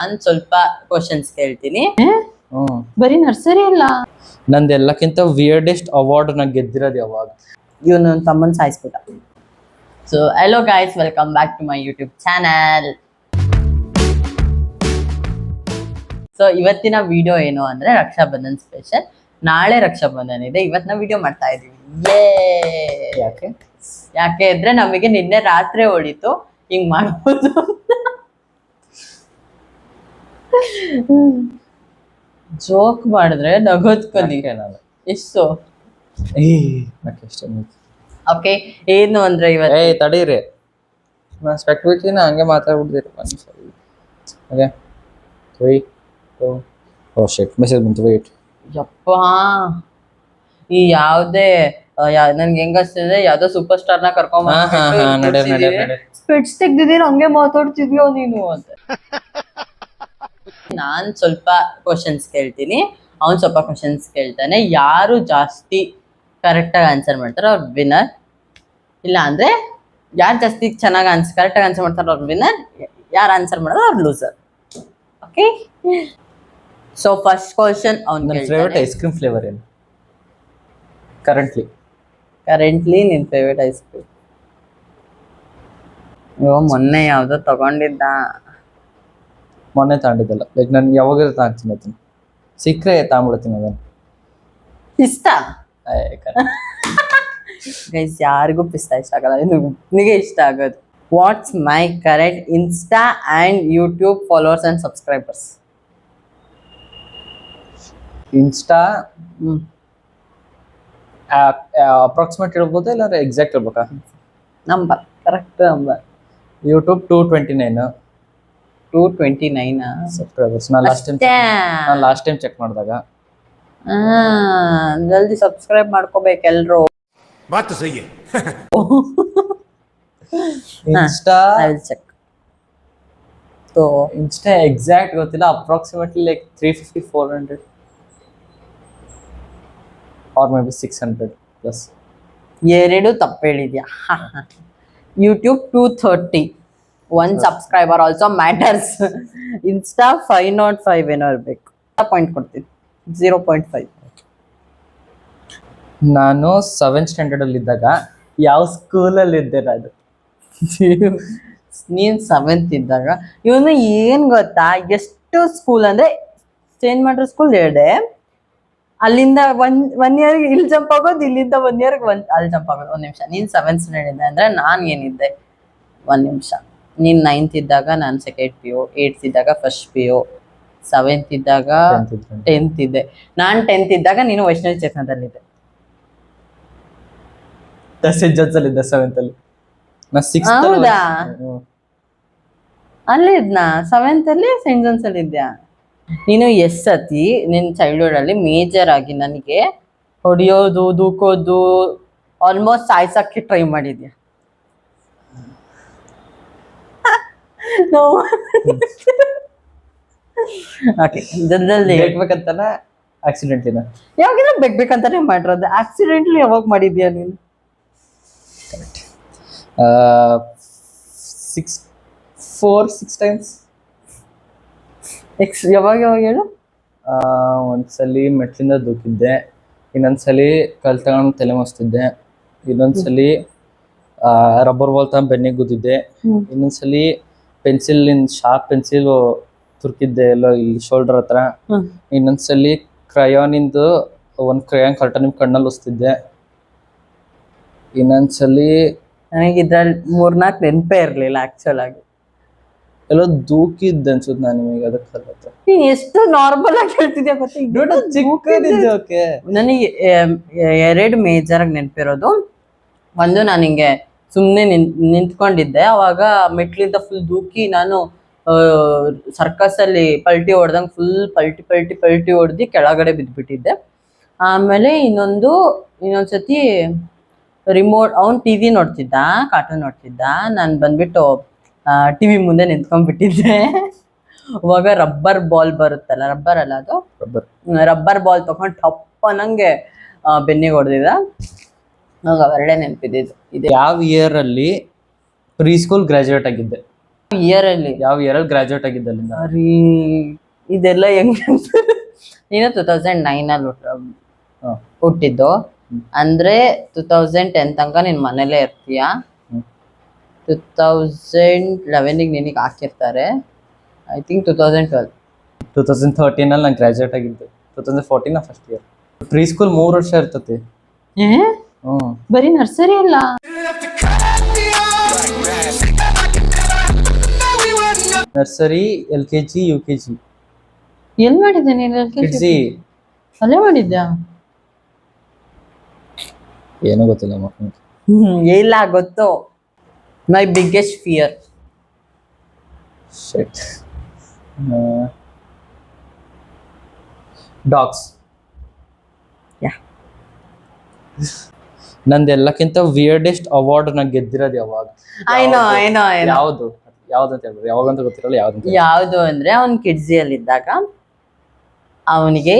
ನಾನು ಸ್ವಲ್ಪ ಕ್ವಶನ್ಸ್ ಕೇಳ್ತೀನಿ. ಬರೀ ನರ್ಸರಿ ಅಲ್ಲ, ನಂದು ಎಲ್ಲಕ್ಕಿಂತ ವಿಯರ್ಡೆಸ್ಟ್ ಅವಾರ್ಡ್ ನಾ ಗೆದ್ದಿರೋದು ಯಾವಾಗ? ಇವನು ತಮ್ಮನ್ ಸಾಯಿಸ್ಬಿಟ್ಟ. So hello guys, welcome back to my YouTube channel. So ಇವತ್ತಿನ ವಿಡಿಯೋ ಏನು ಅಂದ್ರೆ ರಕ್ಷಾಬಂಧನ್ ಸ್ಪೆಷಲ್. ನಾಳೆ ರಕ್ಷಾಬಂಧನ್ ಇದೆ, ಇವತ್ತಿನ ವಿಡಿಯೋ ಮಾಡ್ತಾ ಇದೀವಿ. ಯಾಕೆ ಅಂದ್ರೆ ನಮಗೆ ನಿನ್ನೆ ರಾತ್ರಿ ಹೊಡಿತು ಹಿಂಗ್ ಮಾಡ್ಬೋದು. ಜೋಕ್ ಮಾಡಿದ್ರೆ ನಗೋದ್ ಕಲಿ. ಎಷ್ಟು ಓಕೆ ಏನು ಅಂದ್ರೆ ಇವತ್ತು ತಡೀರಿ, ನಾ ಸ್ಪೆಕ್ಟ್ ಹಂಗೆ ಮಾತಾಡ್ಬಿಡ್ತೀರಿ. ಓಕೆ 3 2 ಓ ಶಿಟ್, ಮೆಸೇಜ್ ಬಂತು, ವೇಟ್. ಯಪ್ಪಾ, ಈ ಯಾವ್ದೇ ನನ್ಗೆ ಹೆಂಗಸ್ತಿದೆ, ಯಾವ್ದೋ ಸೂಪರ್ ಸ್ಟಾರ್ ನ ಕರ್ಕೊಂಡ್ ಸ್ಪೆಟ್ಸ್ ತೆಗ್ದಿದೀನಿ, ಹಂಗೆ ಮಾತಾಡ್ತಿದ್ಯೋ ನೀನು ಅಂತ. ನಾನ್ ಸ್ವಲ್ಪ ಕ್ವಶನ್ಸ್ ಕೇಳ್ತೀನಿ, ಅವನ್ ಸ್ವಲ್ಪ ಕ್ವಶನ್ಸ್ ಕೇಳ್ತಾನೆ. ಯಾರು ಜಾಸ್ತಿ ಕರೆಕ್ಟ್ ಆಗಿ ಆನ್ಸರ್ ಮಾಡ್ತಾರೋ ಅವ್ರ ವಿನ್ನರ್. ಇಲ್ಲ ಅಂದ್ರೆ ಯಾರು ಜಾಸ್ತಿ ಚೆನ್ನಾಗಿ ಕರೆಕ್ಟ್ ಆಗಿ ಆನ್ಸರ್ ಮಾಡ್ತಾರೋ ಅವ್ರ ವಿನ್ನರ್, ಯಾರು ಆನ್ಸರ್ ಮಾಡೋದು ಅವ್ರ loser. Okay, so first question ನನ್ನ ಫೇವರೇಟ್ ಐಸ್ ಕ್ರೀಮ್ ಫ್ಲೇವರ್ ಏನು ಕರೆಂಟ್ಲಿ ನಿನ್ ಫೇವರೇಟ್ ಐಸ್ ಕ್ರೀಮ್? ಮೊನ್ನೆ ಯಾವ್ದೋ ತಗೊಂಡಿದ್ದ, ಮೊನ್ನೆ ತಗೊಂಡಿದ್ದಲ್ಲ, ಲೈಕ್ ನಾನು ಯಾವಾಗ ತಗೊಂತೀನಿ ಅದನ್ನ, ಸಿಕ್ಕರೆ ತಗೊಂಡ್ಬಿಡ್ತೀನಿ ಅದನ್ನ. ಇಷ್ಟ ಗೈಸ್, ಯಾರಿಗೂ ಪಿಸ್ತಾ ಇಷ್ಟ ಆಗಲ್ಲ, ನಿನಗೆ ಇಷ್ಟ ಆಗೋದು. What's my correct insta and YouTube followers and subscribers? Insta approximate ಹೇಳ್ಬೋದಾ ಇಲ್ಲಾಂದ್ರೆ ಎಕ್ಸಾಕ್ಟ್ ಹೇಳ್ಬೇಕಾ? Number, correct number. YouTube 229 subscribers. Last time check ಮಾಡಿದಾಗ. ಜಲ್ದಿ ಸಬ್ಸ್ಕ್ರೈಬ್ ಮಾಡ್ಕೋಬೇಕು ಎಲ್ರು. ಮಾತು ಸಹಿ. Insta check. So insta exact ಗೊತ್ತಿಲ್ಲ, approximately like 350-400 or maybe 600 plus. ಎರಡು ತಪ್ಪು ಹೇಳಿದ್ಯಾ. YouTube 230, 1 subscriber also matters. Insta 505 ಏನೋ ಇರ್ಬೇಕು. ಪಾಯಿಂಟ್ ಕೊಡ್ತೀನಿ, 0.5. ನಾನು 7th ಸ್ಟ್ಯಾಂಡರ್ಡ್ ಅಲ್ಲಿ ಇದ್ದಾಗ ಯಾವ ಸ್ಕೂಲಲ್ಲಿ ಇದ್ದೆ ನಾನು? ನೀನ್ 7th ಇದ್ದಾಗ. ಇವನು ಏನ್ ಗೊತ್ತಾ, ಎಷ್ಟು ಸ್ಕೂಲ್ ಅಂದ್ರೆ ಚೇಂಜ್ ಮಾಡಿರೋ ಸ್ಕೂಲ್ 2, ಅಲ್ಲಿಂದ ಒನ್ ಇಯರ್ ಇಲ್ಲಿ ಜಂಪ್ ಆಗೋದು, ಇಲ್ಲಿಂದ 1 ಇಯರ್ ಅಲ್ಲಿ ಜಂಪ್ ಆಗೋದು. 1 ನಿಮಿಷ, ನೀನ್ 7th ಸ್ಟ್ಯಾಂಡರ್ಡ್ ಇದ್ದೆ ಅಂದ್ರೆ ನಾನ್ ಏನಿದ್ದೆ? 1 ನಿಮಿಷ. ನೀನ್ 9th ಇದ್ದಾಗ ನಾನು 2nd PU, 8th ಇದ್ದಾಗ 1st PU, 7th ಇದ್ದಾಗ 10th ಇದ್ದೆ. ನಾನ್ 10th ಇದ್ದಾಗ ನೀನು ವೈಷ್ಣವಿ ಚೇತನದಲ್ಲಿದ್ದೆ. ಸೆಂಟ್ ಜಾನ್ಸ್ ಅಲ್ಲಿ ಇದ್ದೆ 7th ಅಲ್ಲಿ. ನಾ 6th ಹೌದಾ? ಅಲ್ಲಿ ಇದ್ನಾ 7th ಅಲ್ಲಿ ಸೆಂಟ್ ಜಾನ್ಸ್ ಅಲ್ಲಿ ಇದ್ಯಾ? ನೀನು ಎಷ್ಟ್ ಸತಿ ನಿನ್ ಚೈಲ್ಡ್ಹುಡ್ ಅಲ್ಲಿ ಮೇಜರ್ ಆಗಿ ನನಗೆ ಹೊಡಿಯೋದು, ದೂಕೋದು, ಆಲ್ಮೋಸ್ಟ್ ಸಾಯ್ಸಕ್ಕೆ ಟ್ರೈ ಮಾಡಿದ್ಯಾ? ಜಲ್ದಿ ಬೇಕಂತಾನ ಆಕ್ಸಿಡೆಂಟ್ಲಿನ? ಯಾವಾಗಿನ ಬೇಕಂತಾನೆ ಮಾಡಿರೋದು. ಆಕ್ಸಿಡೆಂಟ್ಲಿ ಯಾವಾಗ ಮಾಡಿದ್ಯಾ ನೀನು? 6 times. ಯಾವಾಗ ಹೇಳು? ಒಂದ್ಸಲಿ ಮೆಟ್ಲಿಂದ ದೂಕಿದ್ದೆ, ಇನ್ನೊಂದ್ಸಲಿ ಕಲ್ ತಗೊಂಡು ತಲೆ ಮಸ್ತಿದ್ದೆ, ಇನ್ನೊಂದ್ಸಲಿ ರಬ್ಬರ್ ಬಾಲ್ ತಗೊಂಡು ಬೆನ್ನಿಗೆ ಗುದ್ದಿದ್ದೆ, ಇನ್ನೊಂದ್ಸಲಿ ಶಾರ್ಪ್ ಪೆನ್ಸಿಲ್ ತುರ್ಕಿದ್ದೆ ಎಲ್ಲೋ ಇಲ್ಲಿ ಶೋಲ್ಡರ್ ಹತ್ರ, ಇನ್ನೊಂದ್ಸಲಿ ಕ್ರಯಾನಿಂದು ಒಂದು ಕ್ರಯಾನ್ ಕರೆಕ್ಟ್ ನಿಮ್ ಕಣ್ಣಲ್ಲಿ ಉಸ್ತಿದ್ದೆ, ಇನ್ನೊಂದ್ಸಲಿ ನನಗೆ ಇದ್ರಲ್ಲಿ 4-4 ನೆನಪೇ ಇರ್ಲಿಲ್ಲ ಆಕ್ಚುಲ್ ಆಗಿ. ಎಲ್ಲೋ ದೂಕಿದ್ದೆ ಅನ್ಸುತ್ತೆ ನಾನು ನಿಮಗೆ. ಅದಕ್ಕೆ ನೀನ್ ಎಷ್ಟು ನಾರ್ಮಲ್ ಆಗಿ ಹೇಳ್ತಿದ್ಯಾ ಗೊತ್ತಾ? ನನಗೆ 2 ಮೇಜರ್ ಆಗಿ ನೆನಪಿರೋದು. ಒಂದು, ನಾನು ಹಿಂಗೆ ಸುಮ್ಮನೆ ನಿಂತ್ಕೊಂಡಿದ್ದೆ, ಅವಾಗ ಮೆಟ್ಲಿಂದ ಫುಲ್ ದೂಕಿ ನಾನು ಸರ್ಕಸ್ ಅಲ್ಲಿ ಪಲ್ಟಿ ಹೊಡೆದಂಗೆ ಫುಲ್ ಪಲ್ಟಿ ಹೊಡೆದು ಕೆಳಗಡೆ ಬಿದ್ದುಬಿಟ್ಟಿದ್ದೆ. ಆಮೇಲೆ ಇನ್ನೊಂದ್ಸತಿ ರಿಮೋಟ್, ಅವ್ನು ಟಿವಿ ನೋಡ್ತಿದ್ದ, ಕಾರ್ಟೂನ್ ನೋಡ್ತಿದ್ದ, ನಾನು ಬಂದ್ಬಿಟ್ಟು ಟಿವಿ ಮುಂದೆ ನಿಂತ್ಕೊಂಡ್ಬಿಟ್ಟಿದ್ದೆ. ಅವಾಗ ರಬ್ಬರ್ ಬಾಲ್ ಬರುತ್ತಲ್ಲ, ರಬ್ಬರ್ ಅಲ್ಲ ಅದು, ರಬ್ಬರ್ ಬಾಲ್ ತಗೊಂಡು ಟಪ್ಪ ನಂಗೆ ಬೆನ್ನಿಗೆ ಹೊಡೆದಿದ್ದ. ನಂಗೆ ಅವೆರಡೇ ನೆನಪಿದ್ದು. ಯಾವ ಇಯರ್ ಅಲ್ಲಿ ಪ್ರೀ ಸ್ಕೂಲ್ ಗ್ರಾಜುಯೇಟ್ ಆಗಿದ್ದೆ? ಇಯರ್ ಅಲ್ಲಿ ಯಾವ ಇಯರಲ್ಲಿ ಗ್ರಾಜುಯೇಟ್ ಆಗಿದ್ದೆ ಅಲ್ಲಿಂದ? ಅರಿ ಇದೆಲ್ಲ ಹೆಂಗ್ ನೀನು 2009 ಅಲ್ಲಿ ಹಾ. ಹುಟ್ಟಿದ್ದು ಅಂದ್ರೆ 2010 ತನಕ ನೀನ್ ಮನೇಲೇ ಇರ್ತೀಯ. 2011 ನಿನಗೆ ಹಾಕಿರ್ತಾರೆ. I think 2012. 2013 ಅಲ್ಲಿ ನಾನು ಗ್ರಾಜುಯೇಟ್ ಆಗಿದ್ದೆ. 2014 ಫಸ್ಟ್ ಇಯರ್. ಪ್ರೀ ಸ್ಕೂಲ್ 3 ವರ್ಷ ಇರ್ತತಿ. ಬರೀ ನರ್ಸರಿ ಅಲ್ಲ. Nursery, LKG, UKG. ಎಲ್ ಮಾಡಿದ್ದೆ ನೀನು? ಕಿಡ್ಸಿ ಅಲ್ಲೇ ಮಾಡಿದ್ಯಾ? ಏನೂ ಗೊತ್ತಿಲ್ಲ ಮಕ್ಕಳು. ಇಲ್ಲ ಗೊತ್ತು. My biggest fear. Shit. Dogs. Yeah. ನಂದು ಎಲ್ಲಕ್ಕಿಂತ ವಿಯರ್ಡೆಸ್ಟ್ ಅವಾರ್ಡ್ ನಾನು ಗೆದ್ದಿರೋದು ಯಾವಾಗ? ಏನೋ ಯಾವ್ದು ಅಂತ ಹೇಳ್ಬೋದು. ಯಾವಾಗಂತ ಗೊತ್ತಿರಲ್ಲ. ಯಾವ್ದು ಅಂದ್ರೆ ಅವ್ನ್ ಕಿಡ್ಸಿಯಲ್ಲಿ ಇದ್ದಾಗ ಅವನಿಗೆ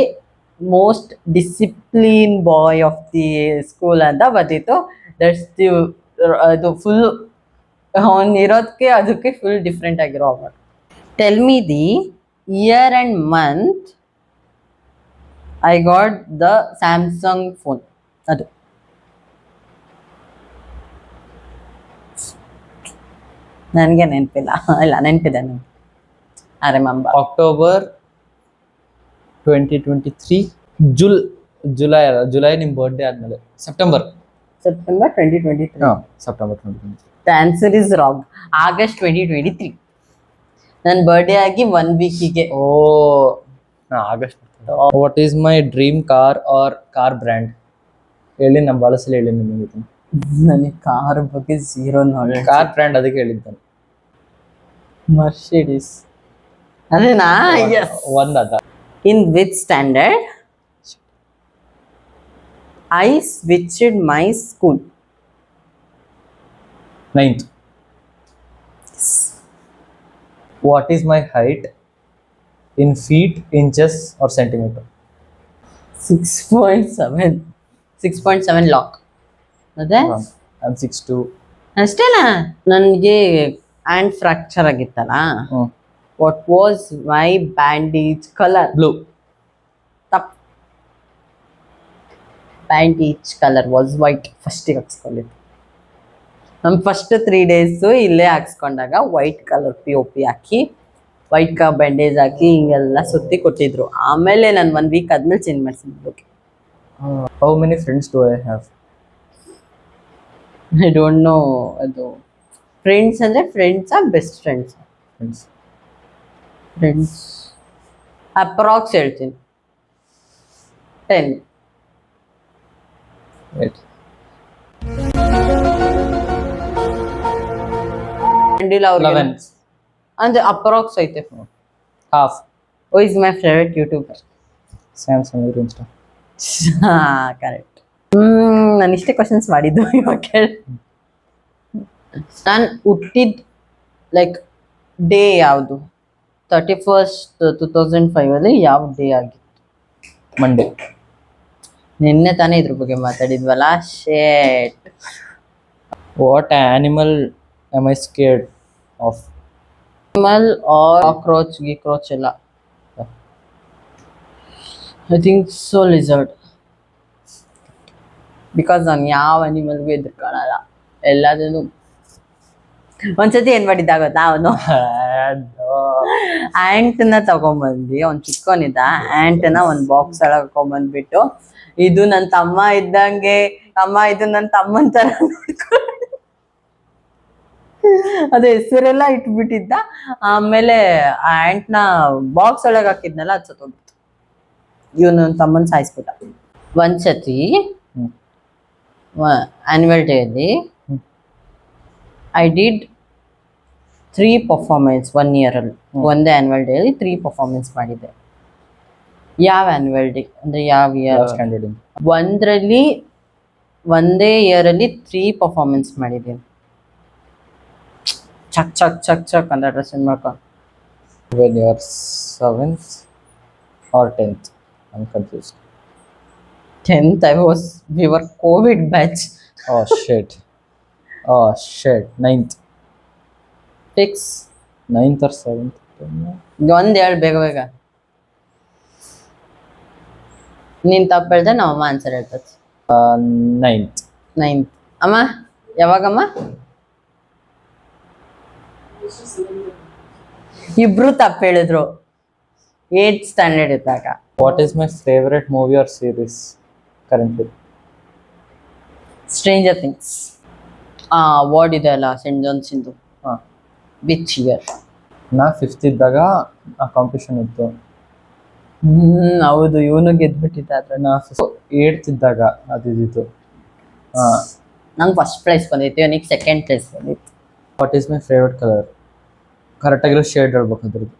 most discipline boy of the school ಅಂತ ಬಂದಿತ್ತು. ದಟ್ಸ್ ದಿ ಅದು ಫುಲ್ ಅವನ್ ಇರೋದಕ್ಕೆ ಅದಕ್ಕೆ ಫುಲ್ ಡಿಫ್ರೆಂಟ್ ಆಗಿರೋ award. Tell me the year and month I got the Samsung phone. ಅದು ನನಗೆ ನೆನಪಿಲ್ಲ. ಇಲ್ಲ ನೆನಪಿದೆ ನನಗೆ. I remember. ಅಕ್ಟೋಬರ್ 2023. ಜುಲೈ ನಿಮ್ ಬರ್ಡೇ ಆದ್ಮೇಲೆ. September 2023. September 2023. The answer is wrong. August 2023 ನನ್ನ ಬರ್ಡೇ ಆಗಿ 1 ವೀಕಿಗೆ. August. What is my dream car R car brand? ಹೇಳಿ, ನಾನು ಭಾಳ ಸಲ ಹೇಳಿ ನಿಮಗೆ. ನನಗೆ ಕಾರ್ ಬಗ್ಗೆ ಝೀರೋ ನಾಲೆಡ್ಜ್. ಕಾರ್ ಬ್ರ್ಯಾಂಡ್ ಅದಕ್ಕೆ ಹೇಳಿದ್ದಾನೆ. ಮರ್ಸಿಡೀಸ್. ಅದೇನಾ? ಒಂದದ. In which standard I switched my school? 9th. What is my height in feet, inches or centimeter? 6.7. 6.7 lock. ಅದೇ I'm 6'2". ಅಷ್ಟೇನಾ? ನನಗೆ ಹ್ಯಾಂಡ್ ಫ್ರಾಕ್ಚರ್ ಆಗಿತ್ತಲ್ಲ. What was my bandage colour? Blue. ತಪ್ಪು. Bandage colour was white. ಫಸ್ಟಿಗೆ ಹಾಕ್ಸ್ಕೊಂಡಿದ್ದು ನಮ್ಮ first 3 days ಇಲ್ಲೇ ಹಾಕ್ಸ್ಕೊಂಡಾಗ ವೈಟ್ ಕಲರ್ POP ಹಾಕಿ ವೈಟ್ ಬ್ಯಾಂಡೇಜ್ ಹಾಕಿ ಹಿಂಗೆಲ್ಲ ಸುತ್ತಿ ಕೊಟ್ಟಿದ್ರು. ಆಮೇಲೆ ನಾನು 1 week ಆದ್ಮೇಲೆ ಚೇಂಜ್ ಮಾಡಿಸಿದ್ದು. How many friends do I have? I don't know. ಅದು ಫ್ರೆಂಡ್ಸ್ ಅಂದರೆ ಫ್ರೆಂಡ್ಸಾ ಬೆಸ್ಟ್ ಫ್ರೆಂಡ್ಸ್? ಫ್ರೆಂಡ್ಸ್ ಅಪ್ರಾಕ್ಸ್ ಹೇಳ್ತೀನಿ 10. Wait. ಇಲ್ಲ ಅವ್ರಿಗೆ 11. ಅಂದ್ರೆ ಅಪ್ರಾಕ್ಸ್ ಐತೆ. Half. Oh is my favourite YouTuber. Samsung Insta. Correct. ನಾನು ಇಷ್ಟೇ ಕ್ವಶನ್ಸ್ ಮಾಡಿದ್ದು. ಇವಾಗ ಕೇಳಿ, ನಾನು ಹುಟ್ಟಿದ ಲೈಕ್ ಡೇ ಯಾವುದು? 31st 2005 ಅಲ್ಲಿ ಯಾವ ಡೇ ಆಗಿತ್ತು? Monday. ನಿನ್ನೆ ತಾನೇ ಇದ್ರ ಬಗ್ಗೆ ಮಾತಾಡಿದ್ವಲ್ಲ. ಶೇಟ್. What animal am I scared of? Animal or cockroach, ಗಿಕ್ರೋಚ್ ಎಲ್ಲ. I think so lizard. Because ನಾನು ಯಾವ ಅನಿಮಲ್ಗೂ ಎದುರ್ಕೊಳ್ಳಲ್ಲ. ಎಲ್ಲದನ್ನು ಒಂದ್ಸತಿ ಏನ್ ಮಾಡಿದ್ದ ಗೊತ್ತಾ, ಅವನು ಆಂಟ್ನ ತಗೊಂಬಂದು, ಅವ್ನು ಚಿಕ್ಕವನಿದ್ದ, ಆಂಟ್ನ ಒಂದು ಬಾಕ್ಸ್ ಒಳಗೆ ಹಾಕೊಂಡ್ಬಂದ್ಬಿಟ್ಟು, ಇದು ನನ್ನ ತಮ್ಮ ಇದ್ದಂಗೆ, ಅಮ್ಮ ಇದು ನನ್ನ ತಮ್ಮನ ತರ ನೋಡ್ಕೊಂಡು ಅದು ಹೆಸರೆಲ್ಲ ಇಟ್ಬಿಟ್ಟಿದ್ದ. ಆಮೇಲೆ ಆ ಆಂಟ್ನ ಬಾಕ್ಸ್ ಒಳಗೆ ಹಾಕಿದ್ನಲ್ಲ, ಅದು ಸತ್ತೋಗ್ಬಿಟ್ಟು ಇವನು ನನ್ನ ತಮ್ಮನ ಸಾಯಿಸ್ಬಿಟ್ಟ. ಒಂದ್ಸತಿ ಆನ್ಯುವಲ್ ಡೇ ಅಲ್ಲಿ ಐ ಡಿಡ್ 3 ಪರ್ಫಾರ್ಮೆನ್ಸ್ 1 year ಅಲ್ಲಿ. ಒಂದೇ ಆನ್ಯುವಲ್ ಡೇ ಅಲ್ಲಿ 3 ಪರ್ಫಾರ್ಮೆನ್ಸ್ ಮಾಡಿದ್ದೆ. ಯಾವ ಆನ್ಯುವಲ್ ಡೇ ಅಂದ್ರೆ ಯಾವ ಇಯರ್? ಒಂದರಲ್ಲಿ ಒಂದೇ ಇಯರ್ ಅಲ್ಲಿ 3 ಪರ್ಫಾರ್ಮೆನ್ಸ್ ಮಾಡಿದ್ದೀನಿ. ಚಕ್ ಚಕ್ ಚಕ್ ಚಕ್ ಅಂತ ಡ್ರೆಸ್ ಮಾಡ್ಕೊಂಡು. When you are 7th or 10th? I'm confused. 10th we were COVID batch. Oh shit. 9th. Fix. 9th or 7th. ಒಂದ್ ಹೇಳು ಬೇಗ ಬೇಗ. ನೀನ್ ತಪ್ಪು ಹೇಳ್ದೆ ನಮ್ಮಮ್ಮ ಆನ್ಸರ್ ಹೇಳ್ತದೆ. 9th. 9th. ಅಮ್ಮ ಯಾವಾಗಮ್ಮ? ಇಬ್ರು ತಪ್ಪು ಹೇಳಿದ್ರು. 8th ಸ್ಟ್ಯಾಂಡರ್ಡ್ ಇದ್ದಾಗ. What is my favorite movie or series currently? Stranger things. Ward ಇದೆ ಅಲ್ಲ ಸೆಂಟ್ ಜಾನ್ಸ್ ಇಂದು. Which year? ನಾ 5th ಇದ್ದಾಗ ಆ ಕಾಂಪಿಟೇಷನ್ ಇತ್ತು. ಹೌದು, ಇವನು ಗೆದ್ಬಿಟ್ಟಿದ್ದ ಅದ್ರ. ನಾ 8th ಇದ್ದಾಗ ಅದಿದ್ದು. ನಂಗೆ ಫಸ್ಟ್ ಪ್ರೈಸ್ ಬಂದಿತ್ತು, ಇವನಿಗೆ ಸೆಕೆಂಡ್ ಪ್ರೈಸ್ ಬಂದಿತ್ತು. What is my favourite colour? ಕರೆಕ್ಟಾಗಿರೋ ಶೇಡ್ ಹೇಳ್ಬೇಕು ಅದ್ರದ್ದು.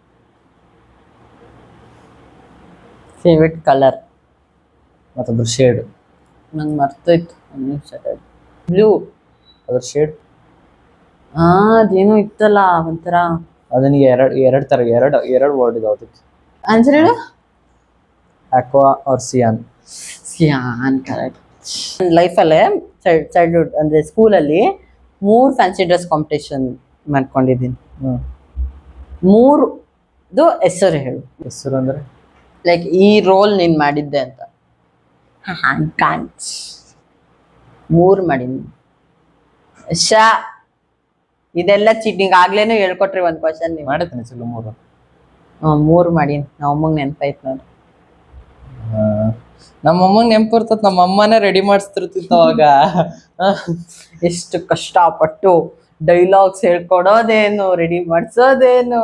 ಫೇವ್ರೆಟ್ ಕಲರ್ ಮತ್ತು ಅದ್ರ ಶೇಡ್ ನಂಗೆ ಮರ್ತೋಯ್ತು. ಬ್ಲೂ. ಅದ್ರ ಶೇಡ್ ಅದೇನೋ ಇತ್ತಲ್ಲ ಒಂಥರ. ಅದನಿಗೆ ಎರಡು ಥರ ಎರಡು ವರ್ಡ್ ಇದಾವೆ ಅದಕ್ಕೆ. ಆನ್ಸರ್ ಹೇಳು. Aqua or cyan. Cyan correct. ಲೈಫಲ್ಲೇ ಚೈಲ್ಡ್ಹುಡ್ ಅಂದರೆ ಸ್ಕೂಲಲ್ಲಿ 3 ಫ್ಯಾನ್ಸಿ ಡ್ರೆಸ್ ಕಾಂಪಿಟೇಷನ್ ಮಾಡ್ಕೊಂಡಿದ್ದೀನಿ. 3ದು ಹೆಸರು ಹೇಳು. ಹೆಸರು ಅಂದರೆ ಲೈಕ್ ಈ ರೋಲ್ ನೀನು ಮಾಡಿದ್ದೆ ಅಂತ. ಕಾಂಚ್ 3 ಮಾಡೀನಿ. ಇದೆಲ್ಲ ಚೀಟಿಂಗ್. ಆಗ್ಲೇನು ಹೇಳ್ಕೊಟ್ರಿ ಒಂದು ಕ್ವಶನ್ ನೀವು. ಮಾಡಿದ್ದೀನಿ ಸಲ 3. 3 ಮಾಡೀನಿ. ನಮ್ಮಮ್ಮಂಗೆ ನೆನಪಾಯ್ತು ನೋಡಿ. ನಮ್ಮಮ್ಮಂಗೆ ನೆನಪು ಇರ್ತದ. ನಮ್ಮ ಅಮ್ಮನೇ ರೆಡಿ ಮಾಡಿಸ್ತಿರ್ತಿತ್ತು ಅವಾಗ. ಎಷ್ಟು ಕಷ್ಟಪಟ್ಟು ಡೈಲಾಗ್ಸ್ ಹೇಳ್ಕೊಡೋದೇನು, ರೆಡಿ ಮಾಡಿಸೋದೇನು.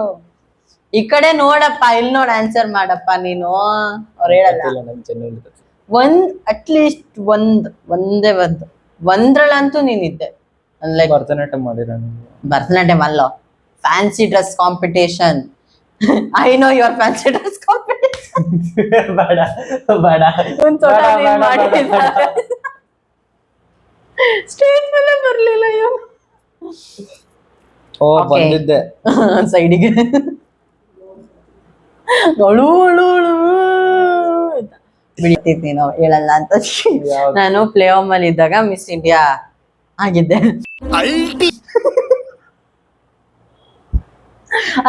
ಈ ಕಡೆ ನೋಡಪ್ಪ, ಇಲ್ಲಿ ನೋಡ್ ಆನ್ಸರ್ ಮಾಡಪ್ಪ ನೀನು. ಅವ್ರು ಹೇಳಲ್ಲ. ಅಟ್ಲೀಸ್ಟ್ ಒಂದ್ರಲ್ಲಂತೂ ನೀನಿದ್ದೆ. ಲೈಕ್ ಭರತನಾಟ್ಯ ಮಾಡಿರ? ಭರತನಾಟ್ಯಂ ಅಲ್ಲೋ, fancy dress competition. I know your fancy dress competition. ಬೇಡ ಸ್ಟೇಜ್ ಮೇಲೆ ಬರ್ಲಿಲ್ಲ ಇವನು. ಬಂದಿದ್ದೆ ಸೈಡಿಗೆ ಬಿಡ್ತಿದ್ವಿ ನಾವು, ಹೇಳಲ್ಲ ಅಂತ. ನಾನು ಪ್ಲೇ ಹೋಮ್ ಅಲ್ಲಿ ಇದ್ದಾಗ ಮಿಸ್ ಇಂಡಿಯಾ ಆಗಿದ್ದೆ.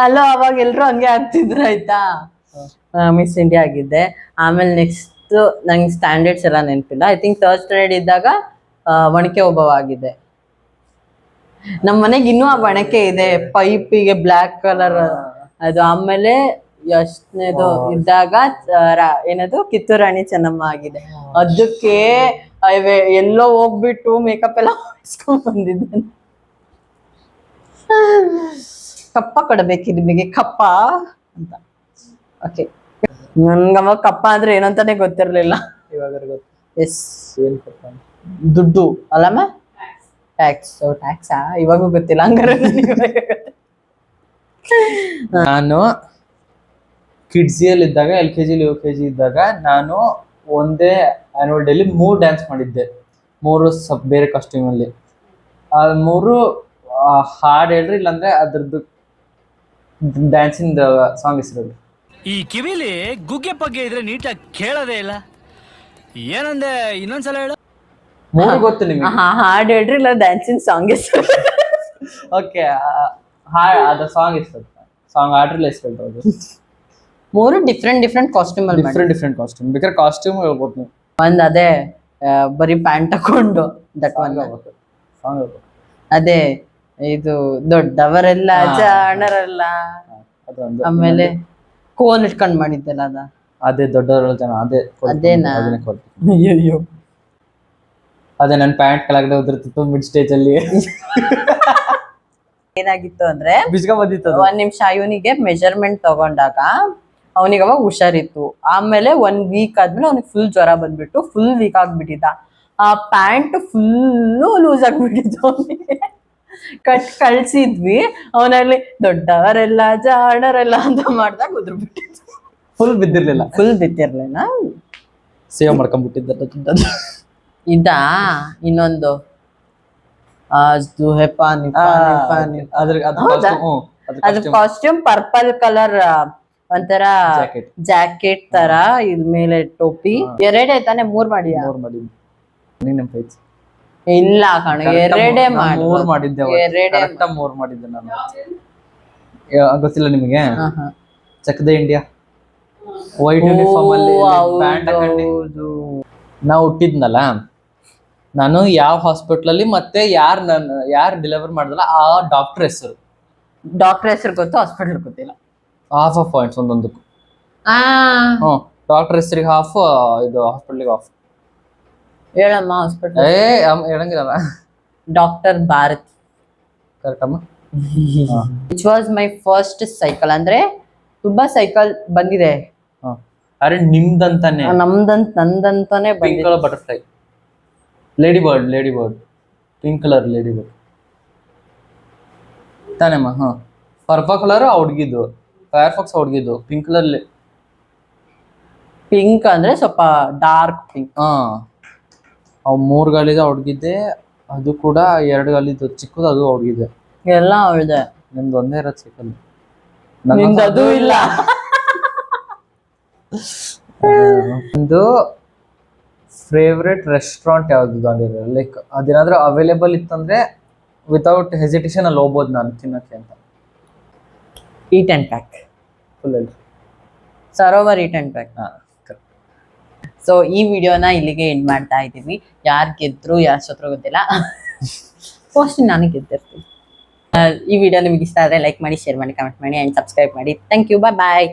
ಅಲ್ಲೋ, ಅವಾಗ ಎಲ್ರು ಹಂಗೆ ಆಗ್ತಿದ್ರು ಆಯ್ತಾ. ಮಿಸ್ ಇಂಡಿಯಾ ಆಗಿದ್ದೆ. ಆಮೇಲೆ ನೆಕ್ಸ್ಟ್ ನಂಗೆ ಸ್ಟ್ಯಾಂಡರ್ಡ್ಸ್ ಎಲ್ಲ ನೆನಪಿಲ್ಲ. ಐ ಥಿಂಕ್ 3rd ಸ್ಟ್ಯಾಂಡರ್ಡ್ ಇದ್ದಾಗ ಒಣಕೆ ಓಬವ್ವ ಆಗಿದ್ದೆ. ನಮ್ಮ ಮನೆಗೆ ಇನ್ನೂ ಆ ಒಣಕೆ ಇದೆ, ಪೈಪಿಗೆ ಬ್ಲ್ಯಾಕ್ ಕಲರ್ ಅದು. ಆಮೇಲೆ ಎಷ್ಟನೇದು ಇದ್ದಾಗ ಏನದು ಕಿತ್ತೂರು ರಾಣಿ ಚೆನ್ನಮ್ಮ ಆಗಿದೆ. ಅದಕ್ಕೆ ಎಲ್ಲೋ ಹೋಗ್ಬಿಟ್ಟು ಮೇಕಪ್ ಎಲ್ಲ ಮಾಡಿಸ್ಕೊಂಡ್ ಬಂದಿದ್ದೆ. ಕಪ್ಪ ಕೊಡಬೇಕು ನಿಮಗೆ, ಕಪ್ಪ ಅಂತ. ಓಕೆ, ನನ್ಗವ ಕಪ್ಪ ಅಂದ್ರೆ ಏನಂತಾನೆ ಗೊತ್ತಿರ್ಲಿಲ್ಲ. ಎಸ್, ದುಡ್ಡು ಅಲ್ಲಮ್ಮ, ಟ್ಯಾಕ್ಸ್. ಟ್ಯಾಕ್ಸಾ? ಇವಾಗೂ ಗೊತ್ತಿಲ್ಲ ಹಂಗಾರೆ. ನಾನು ಕಿಡ್ಸಿಯಲ್ಲಿ ಇದ್ದಾಗ, LKG UKG ಇದ್ದಾಗ ನಾನು ಒಂದೇ ಆನ್ಯುವಲ್ ಡೇಲಿ 3 ಡ್ಯಾನ್ಸ್ ಮಾಡಿದ್ದೆ. 3 ಬೇರೆ ಕಾಸ್ಟ್ಯೂಮ್ ಅಲ್ಲಿ. 3 ಹಾಡು ಹೇಳ್ರಿ, ಇಲ್ಲಾಂದ್ರೆ ಅದ್ರದ್ದು ಡ್ಯಾನ್ಸಿಂದ ಸಾಂಗ್ ಹೆಸರು. ಈ ಕಿವಿಲಿ ಗುಗ್ಗೆ ಪಗ್ಗೆ ಇದ್ರೆ ನೀಟಾಗಿ ಕೇಳೋದೇ ಇಲ್ಲ. ಏನಂದೆ ಇನ್ನೊಂದ್ಸಲ ಹೇಳು. 3 ಗೊತ್ತು ನಿಮಗೆ? ಹಾಡು ಹೇಳ್ರಿ, ಇಲ್ಲ ಡ್ಯಾನ್ಸಿಂಗ್ ಸಾಂಗ್ ಹೆಸರು. ಓಕೆ, ಅದ ಸಾಂಗ್ ಹೆಸರು. ಸಾಂಗ್ ಆಡ್ರಿಲ್ಲ ಹೆಸರು ಹೇಳ್ಬೋದು. 3 ಡಿಫ್ರೆಂಟ್ ಕಾಸ್ಟ್ಯೂಮ್ ಅಲ್ಲಿ. Different costume. ಬೇಕಾದ್ರೆ ಕಾಸ್ಟ್ಯೂಮ್ ಹೇಳ್ಬೋದು ನೀವು. ಒಂದ್ ಅದೇ ಬರೀ ಪ್ಯಾಂಟ್ ಹಾಕೊಂಡು ದಟ್ ಒನ್. ಸಾಂಗ್ ಹೇಳ್ಬೋದು. ಅದೇ ಇದು ದೊಡ್ಡವರೆಲ್ಲ ಜಾಣರಲ್ಲ. ಆಮೇಲೆ ಕೋನ್ ಇಟ್ಕೊಂಡ್ ಮಾಡಿದ್ದಲ್ಲ ಅದ. ಅದೇ ದೊಡ್ಡವರೆಲ್ಲ ಜನ. ಅದೇನಾ? ಅಯ್ಯೋ, ಅದೇ ನನ್ನ ಪ್ಯಾಂಟ್ ಕೆಳಗಡೆ ಉದುರ್ತಿತ್ತು ಮಿಡ್ ಸ್ಟೇಜ್ ಅಲ್ಲಿ. ಏನಾಗಿತ್ತು ಅಂದ್ರೆ, ಬಿಸ್ಕ ಬಂದಿತ್ತು. 1 ನಿಮಿಷ ಇವನಿಗೆ ಮೆಜರ್ಮೆಂಟ್ ತಗೊಂಡಾಗ ಅವನಿಗೆ ಅವಾಗ ಹುಷಾರಿತ್ತು. ಆಮೇಲೆ 1 ವೀಕ್ ಆದ್ಮೇಲೆ ಅವನಿಗೆ ಫುಲ್ ಜ್ವರ ಬಂದ್ಬಿಟ್ಟು ಫುಲ್ ವೀಕ್ ಆಗ್ಬಿಟ್ಟಿದ್ದ. ಆ ಪ್ಯಾಂಟ್ ಫುಲ್ಲು ಲೂಸ್ ಆಗ್ಬಿಟ್ಟಿತ್ತು ಅವನಿಗೆ. ಕಳ್ಸಿದ್ವಿ. ಅವನಲ್ಲಿ ದೊಡ್ಡವರೆಲ್ಲ ಜಾಣರೆಲ್ಲ ಅಂತ ಮಾಡ್ದಾಗ ಉದ್ರಬಿಟ್ಟಿತ್ತು. ಫುಲ್ ಬಿದ್ದಿರ್ಲಿಲ್ಲ. ಸೇವ್ ಮಾಡ್ಕೊಂಡ್ಬಿಟ್ಟಿದ್ದ. ಇದಾ ಇನ್ನೊಂದು ಅದು ಕಾಸ್ಟ್ಯೂಮ್ ಪರ್ಪಲ್ ಕಲರ್ ಒಂಥರ ಜಾಕೆಟ್ ತರ, ಇದ್ ಮೇಲೆ ಟೋಪಿ. 2 ತಾನೆ 3 ಮಾಡಿಯಾ? 3 ಮಾಡಿದ್ದೆ. ಇಲ್ಲ ಕಣ, 2 ಮಾಡಿದ್ದೆ. 3 ಮಾಡಿದ್ದೆ ನಾನು. ಗೊತ್ತಿಲ್ಲ ನಿಮಗೆ? Chak De India white uniform ಅಲ್ಲಿ ಬ್ಯಾಂಡ್ ಹಾಕೊಂಡು ನಾವು ಹುಟ್ಟಿದ್ನಲ್ಲ, ನಾನು ಯಾವ ಹಾಸ್ಪಿಟ್ಲಲ್ಲಿ ಮತ್ತೆ ಯಾರು ಡೆಲಿವರ್ ಮಾಡಿದಲ್ಲ ಆ ಡಾಕ್ಟರ್ ಹೆಸರು. ಡಾಕ್ಟರ್ ಹೆಸರು ಗೊತ್ತು, ಹಾಸ್ಪಿಟಲ್ ಗೊತ್ತಿಲ್ಲ. ಹಾಫ್ ಪಾಯಿಂಟ್ಸ್ ಒಂದೊಂದಕ್ಕೂ. ಡಾಕ್ಟರ್ ಹೆಸರಿಗೆ ಹಾಫ್, ಇದು ಹಾಸ್ಪಿಟ್ಲಿಗೆ ಹಾಫ್. ಹೇಳಮ್ಮ ಹಾಸ್ಪಿಟಲ್. ಹೇಳಂಗಿಲ್ಲ. ಡಾಕ್ಟರ್ ಭಾರತ್. ಕರೆಕ್ಟ್ ಅಮ್ಮ. Which was my first cycle. ಅಂದ್ರೆ ತುಂಬಾ ಸೈಕಲ್ ಬಂದಿದೆ. ಅರೆ ನಿಮ್ದಂತಾನೆ. ನಂದಂತಾನೆ pink colour butterfly, lady bird, pink colour lady bird ತಾನೇಮ್ಮ? ಪರ್ಪಲ್ ಕಲರ್ ಹುಡ್ಗಿದ್ದು, ಫೈರ್ ಫಾಕ್ಸ್ ಹುಡ್ಗಿದ್ದು, ಪಿಂಕ್ ಕಲರ್. ಪಿಂಕ್ ಅಂದ್ರೆ ಸ್ವಲ್ಪ ಡಾರ್ಕ್ ಪಿಂಕ್. ಅವ್ 3 ಗಾಲಿದ ಹುಡ್ಗಿದ್ದೆ, ಅದು ಕೂಡ 2 ಗಾಲಿದ್ದು ಚಿಕ್ಕದು, ಅದು ಹುಡ್ಗಿದ್ದೆ. ಎಲ್ಲ ಇದೆ. ನಿಮ್ದು ಒಂದೇ ಇರೋದು ಸೈಕಲ್, ಅದು ಇಲ್ಲ. ಒಂದು ಫೇವ್ರೆಟ್ ರೆಸ್ಟೋರೆಂಟ್ ಯಾವ್ದು ದಾಂಡೇಲಿ? ಲೈಕ್ ಅದೇನಾದ್ರೂ ಅವೈಲೇಬಲ್ ಇತ್ತಂದ್ರೆ ವಿತೌಟ್ ಹೆಸಿಟೇಷನ್ ಅಲ್ಲಿ ಹೋಗ್ಬೋದು ನಾನು ತಿನ್ನಕ್ಕೆ ಅಂತ. ಈಟ್ and pack. Full Sarovar heat and pack. So ಈ ವಿಡಿಯೋನ ಇಲ್ಲಿಗೆ ಎಂಡ್ ಮಾಡ್ತಾ ಇದ್ದೀವಿ. ಯಾರು ಗೆದ್ರು ಯಾರು ಸೋತ್ರು ಗೊತ್ತಿಲ್ಲ, ಫಸ್ಟ್ ನಾನು ಗೆದ್ದಿರ್ತೀನಿ. ಈ ವಿಡಿಯೋ ನಿಮ್ಗೆ ಇಷ್ಟ ಆದರೆ ಲೈಕ್ ಮಾಡಿ, ಶೇರ್ ಮಾಡಿ, ಕಮೆಂಟ್ ಮಾಡಿ ಆ್ಯಂಡ್ ಸಬ್ಸ್ಕ್ರೈಬ್ ಮಾಡಿ. Thank you, bye.